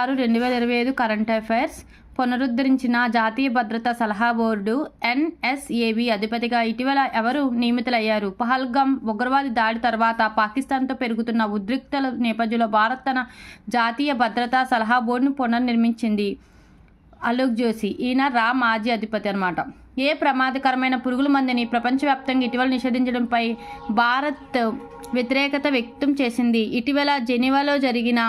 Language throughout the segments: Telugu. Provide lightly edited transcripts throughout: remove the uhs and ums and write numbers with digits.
6/2025 కరెంట్ అఫైర్స్. పునరుద్ధరించిన జాతీయ భద్రతా సలహా బోర్డు ఎన్ఎస్ఏబి అధిపతిగా ఇటీవల ఎవరు నియమితులయ్యారు? పహల్గామ్ ఉగ్రవాది దాడి తర్వాత పాకిస్తాన్తో పెరుగుతున్న ఉద్రిక్తల నేపథ్యంలో భారత్ తన జాతీయ భద్రతా సలహా బోర్డును పునర్నిర్మించింది. అలోక్ జోషి, ఈయన రా మాజీ అధిపతి అన్నమాట. ఏ ప్రమాదకరమైన పురుగుల మందుని ప్రపంచవ్యాప్తంగా ఇటీవల నిషేధించడంపై భారత్ వ్యతిరేకత వ్యక్తం చేసింది. ఇటీవల జెనీవాలో జరిగిన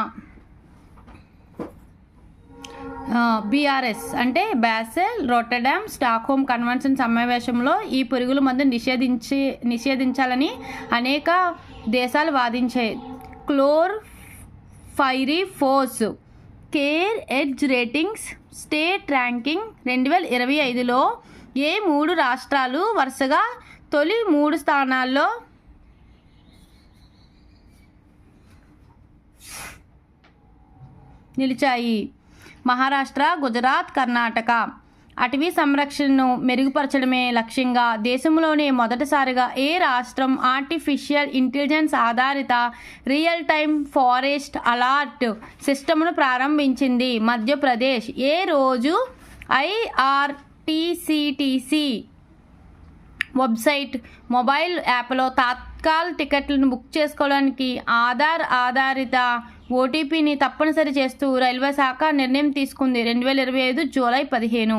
BRS అంటే బాసెల్ రోటర్డామ్ స్టాక్హోమ్ కన్వెన్షన్ సమావేశంలో ఈ పురుగుల మందును నిషేధించాలని అనేక దేశాలు వాదించాయి. Chlorpyrifos care edge ratings state ranking 2025లో ఏ 3 రాష్ట్రాలు వరుసగా తొలి 3 స్థానాల్లో నిలిచాయి? మహారాష్ట్ర, గుజరాత్, కర్ణాటక. అటవీ సంరక్షణను మెరుగుపరచడమే లక్ష్యంగా దేశంలోనే మొదటిసారిగా ఏ రాష్ట్రం ఆర్టిఫిషియల్ ఇంటెలిజెన్స్ ఆధారిత రియల్ టైమ్ ఫారెస్ట్ అలర్ట్ సిస్టమ్ను ప్రారంభించింది? మధ్యప్రదేశ్. ఏ రోజు IRCTC వెబ్సైట్, మొబైల్ యాప్లో తాత్కాల్ టికెట్లను బుక్ చేసుకోవడానికి ఆధార్ ఆధారిత OTPని తప్పనిసరి చేస్తూ రైల్వే శాఖ నిర్ణయం తీసుకుంది. 2025 జూలై 15.